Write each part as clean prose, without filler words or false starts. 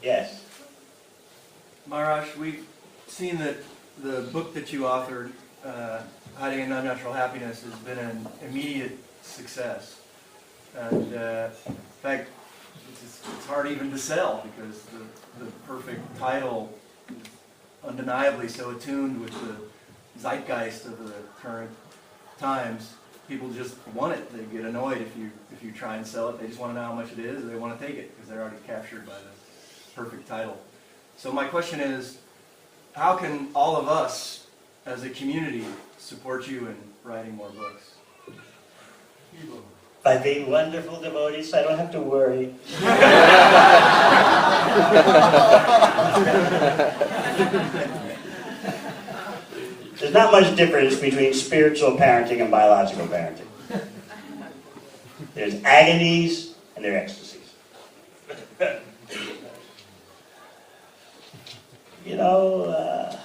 Yes. Maharaj, we've seen that the book that you authored, Hiding in Unnatural Happiness, has been an immediate success. And in fact, it's hard even to sell because the perfect title is undeniably so attuned with the zeitgeist of the current times. People just want it. They get annoyed if you try and sell it. They just want to know how much it is, or they want to take it because they're already captured by the perfect title. So my question is, how can all of us as a community support you in writing more books? By being wonderful devotees, so I don't have to worry. There's not much difference between spiritual parenting and biological parenting. There's agonies and there are ecstasies. You know,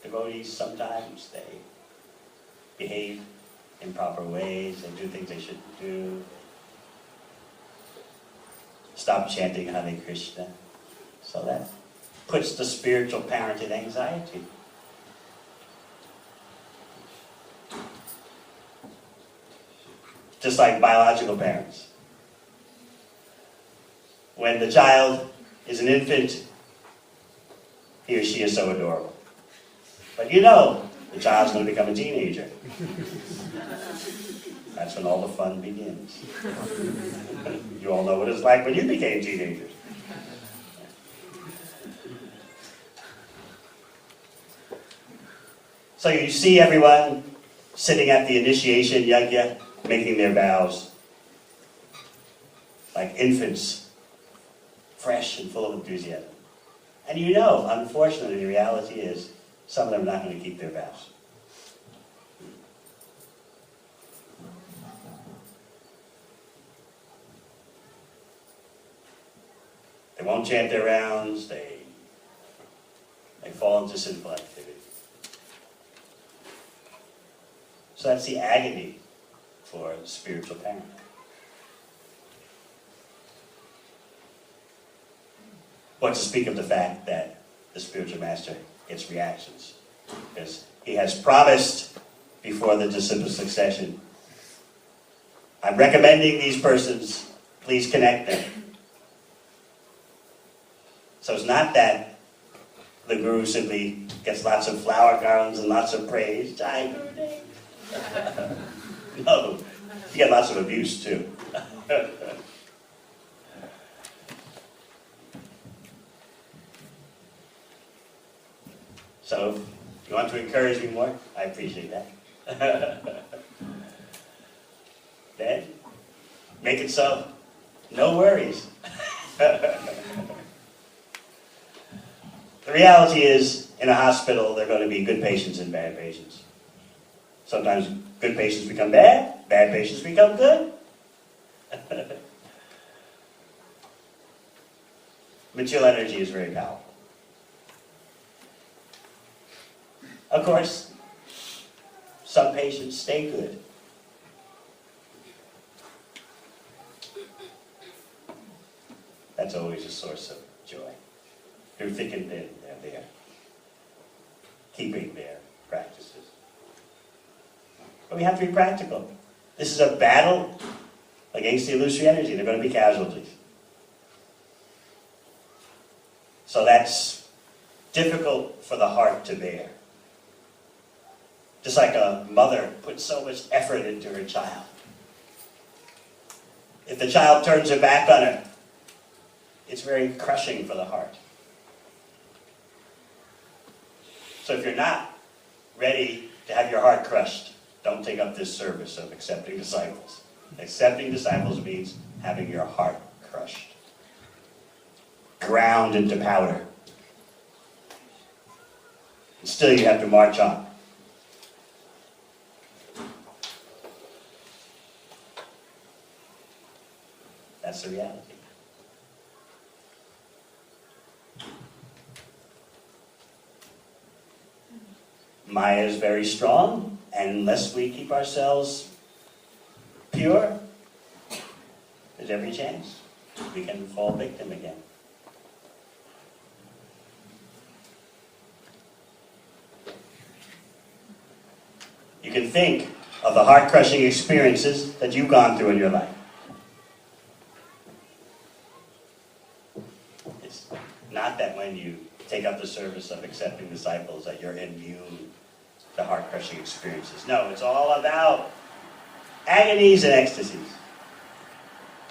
devotees sometimes they behave in proper ways, they do things they shouldn't do. Stop chanting Hare Krishna. So that puts the spiritual parent in anxiety. Just like biological parents. When the child is an infant, he or she is so adorable. But you know, the child's going to become a teenager. That's when all the fun begins. You all know what it's like when you became teenagers. So you see everyone sitting at the initiation yajna, making their vows, like infants, fresh and full of enthusiasm. And you know, unfortunately, the reality is, some of them are not going to keep their vows. They won't chant their rounds, they fall into sinful activity. So that's the agony for a spiritual parent. What to speak of the fact that the spiritual master gets reactions. Because he has promised before the disciple succession, I'm recommending these persons, please connect them. So it's not that the guru simply gets lots of flower garlands and lots of praise. Jai Gurudev. No, you get lots of abuse too. So, if you want to encourage me more, I appreciate that. Then, make it so. No worries. The reality is, in a hospital, there are going to be good patients and bad patients. Sometimes good patients become bad patients become good. Material energy is very powerful. Of course, some patients stay good. That's always a source of joy. Through thick and thin, they're there, keeping their practices. But we have to be practical. This is a battle against the illusory energy. There are going to be casualties. So that's difficult for the heart to bear. Just like a mother puts so much effort into her child. If the child turns her back on her, it's very crushing for the heart. So if you're not ready to have your heart crushed, don't take up this service of accepting disciples. Accepting disciples means having your heart crushed. Ground into powder. And still you have to march on. That's the reality. Maya is very strong, and unless we keep ourselves pure, there's every chance we can fall victim again. You can think of the heart-crushing experiences that you've gone through in your life. It's not that when you take up the service of accepting disciples that you're immune to heart-crushing experiences. No, it's all about agonies and ecstasies.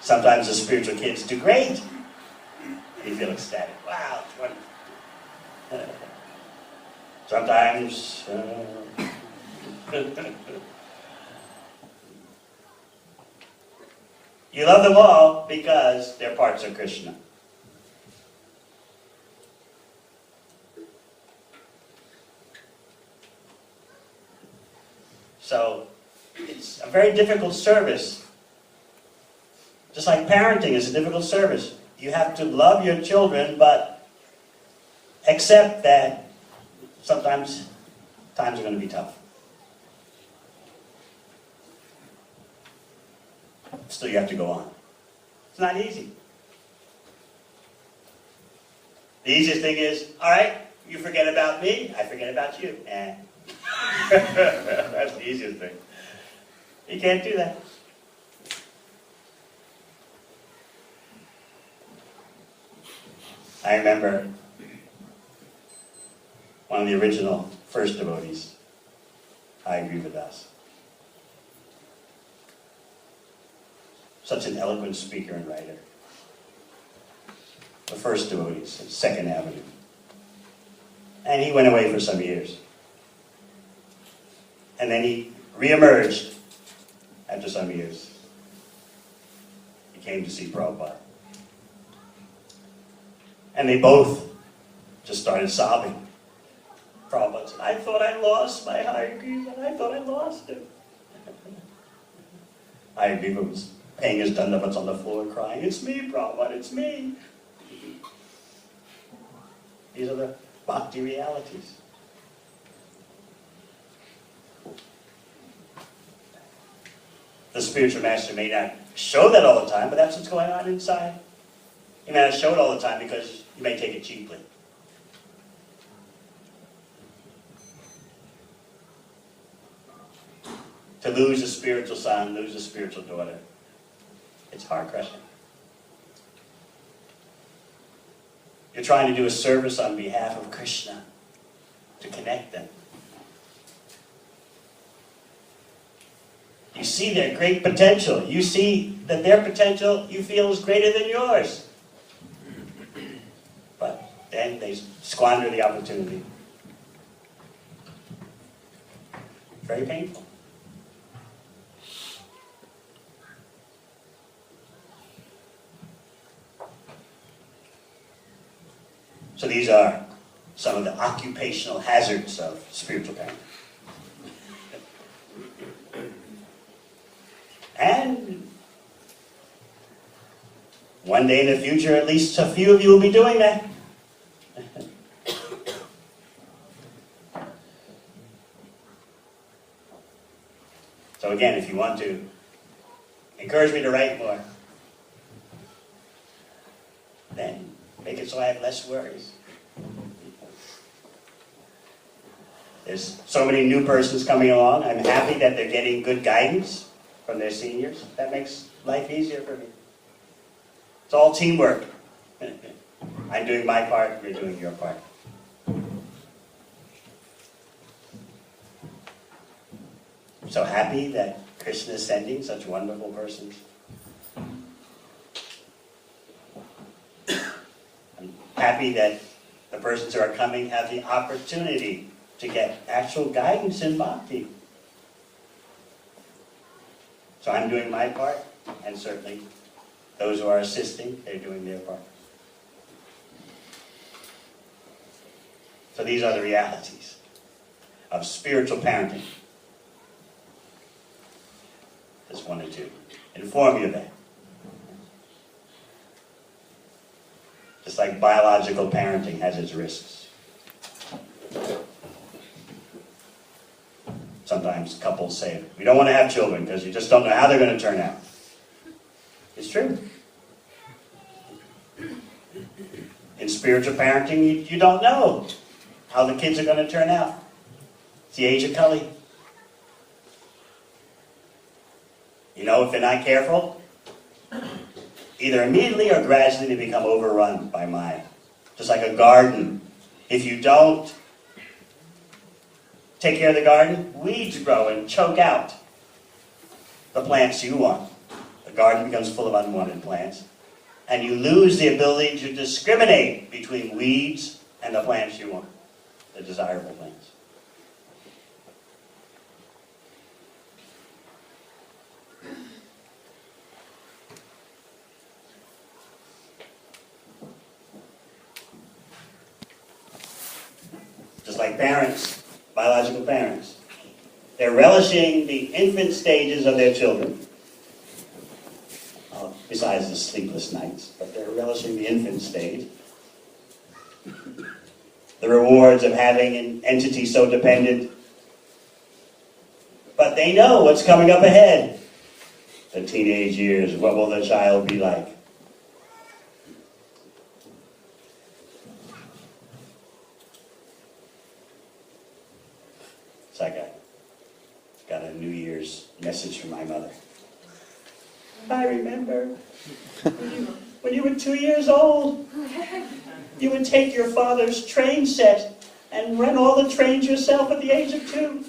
Sometimes the spiritual kids do great. You feel ecstatic. Wow, it's wonderful. Sometimes... you love them all because they're parts of Krishna. So, it's a very difficult service. Just like parenting is a difficult service. You have to love your children, but accept that sometimes times are going to be tough. Still, you have to go on. It's not easy. The easiest thing is, all right, you forget about me, I forget about you. That's the easiest thing. You can't do that. I remember one of the original first devotees, I agree with us. Such an eloquent speaker and writer. The first devotees at 2nd Avenue. And he went away for some years. And then he re-emerged after some years. He came to see Prabhupada. And they both just started sobbing. Prabhupada said, I thought I lost my Hare Krishna. I thought I lost him. Hare Krishna was paying his dandavats on the floor crying, it's me, Prabhupada, it's me. These are the bhakti realities. The spiritual master may not show that all the time, but that's what's going on inside. He may not show it all the time because you may take it cheaply. To lose a spiritual son, lose a spiritual daughter, it's heart-crushing. You're trying to do a service on behalf of Krishna, to connect them. You see their great potential. You see that their potential you feel is greater than yours. But then they squander the opportunity. Very painful. So these are some of the occupational hazards of spiritual parenting. And one day in the future, at least a few of you will be doing that. So again, if you want to encourage me to write more, then make it so I have less worries. There's so many new persons coming along. I'm happy that they're getting good guidance from their seniors. That makes life easier for me. It's all teamwork. I'm doing my part, you're doing your part. I'm so happy that Krishna is sending such wonderful persons. I'm happy that the persons who are coming have the opportunity to get actual guidance in bhakti. So I'm doing my part, and certainly those who are assisting, they're doing their part. So these are the realities of spiritual parenting. Just wanted to inform you of that. Just like biological parenting has its risks. Sometimes couples say, we don't want to have children because you just don't know how they're going to turn out. It's true. In spiritual parenting, you don't know how the kids are going to turn out. It's the age of Kali. You know, if you're not careful, either immediately or gradually they become overrun by Maya. Just like a garden. If you don't take care of the garden, weeds grow and choke out the plants you want. The garden becomes full of unwanted plants. And you lose the ability to discriminate between weeds and the plants you want, the desirable plants. Just like parents, biological parents, they're relishing the infant stages of their children. Besides the sleepless nights, but they're relishing the infant stage. The rewards of having an entity so dependent. But they know what's coming up ahead. The teenage years, what will the child be like? It's like I got a New Year's message from my mother. I remember when you were 2 years old, you would take your father's train set and run all the trains yourself at the age of 2.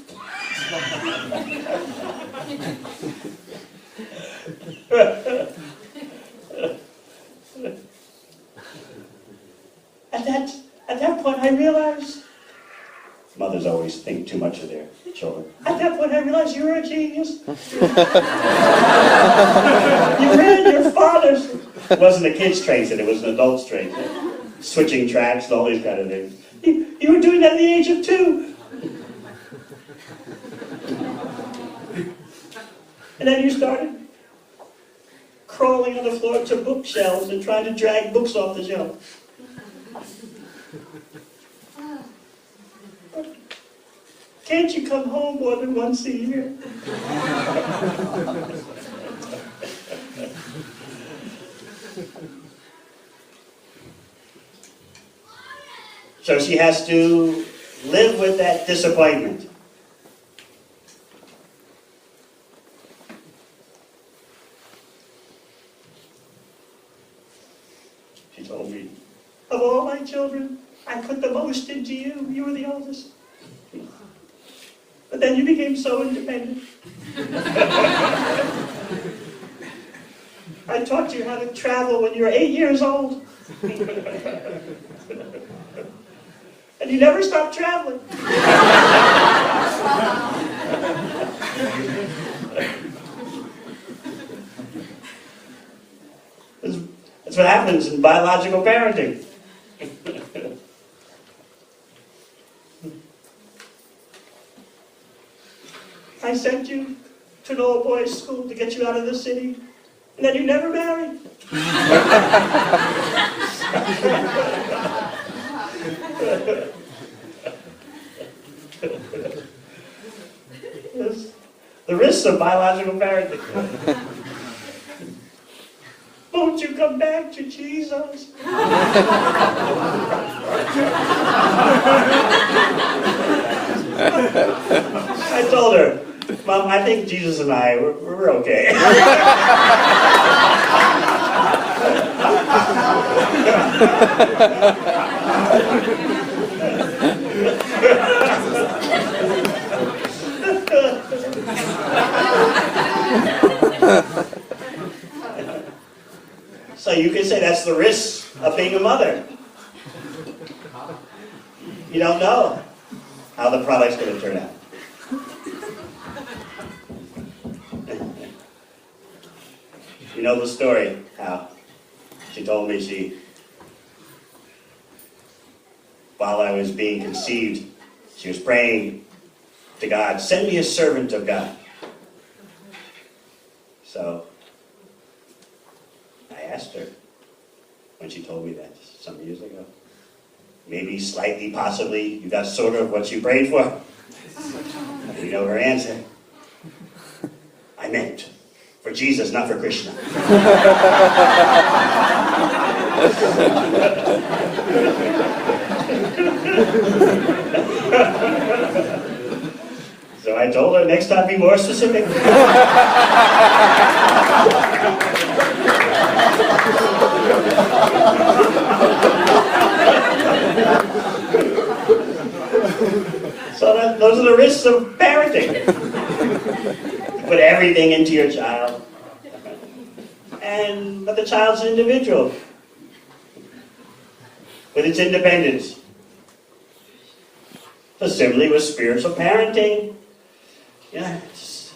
At that point I realized, mothers always think too much of their children. At that point I realized you were a genius. You ran your father's. It wasn't a kid's train set, it was an adult's train set. Switching tracks and all these kind of things. You were doing that at the age of 2. And then you started crawling on the floor to bookshelves and trying to drag books off the shelf. Can't you come home more than once a year? So she has to live with that disappointment. She told me, of all my children, I put the most into you. You were the oldest. But then you became so independent. I taught you how to travel when you were 8 years old. And you never stopped traveling. That's what happens in biological parenting. I sent you to an old boys' school to get you out of the city, and then you never married. The risks of biological parenting. Won't you come back to Jesus? I told her, Mom, I think Jesus and I, we're okay. So you can say that's the risk of being a mother. You don't know how the product's going to turn out. You know the story, how she told me while I was being conceived, she was praying to God, send me a servant of God. So I asked her when she told me that some years ago. Maybe, slightly, possibly, you got sort of what you prayed for. And you know her answer. I meant for For Jesus, not for Krishna. So I told her, next time be more specific. So those are the risks of parenting. You put everything into your child. But the child's an individual with its independence. So similarly with spiritual parenting, everyone's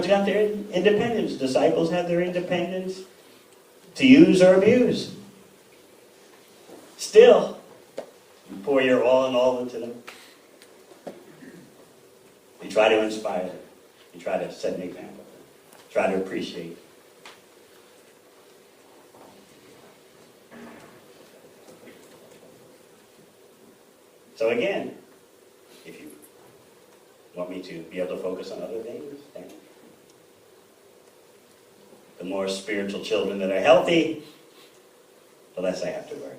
got their independence. Disciples have their independence to use or abuse. Still, you pour your all in all into them. You try to inspire them. You try to set an example. Try to appreciate. So again, if you want me to be able to focus on other things, then the more spiritual children that are healthy, the less I have to worry.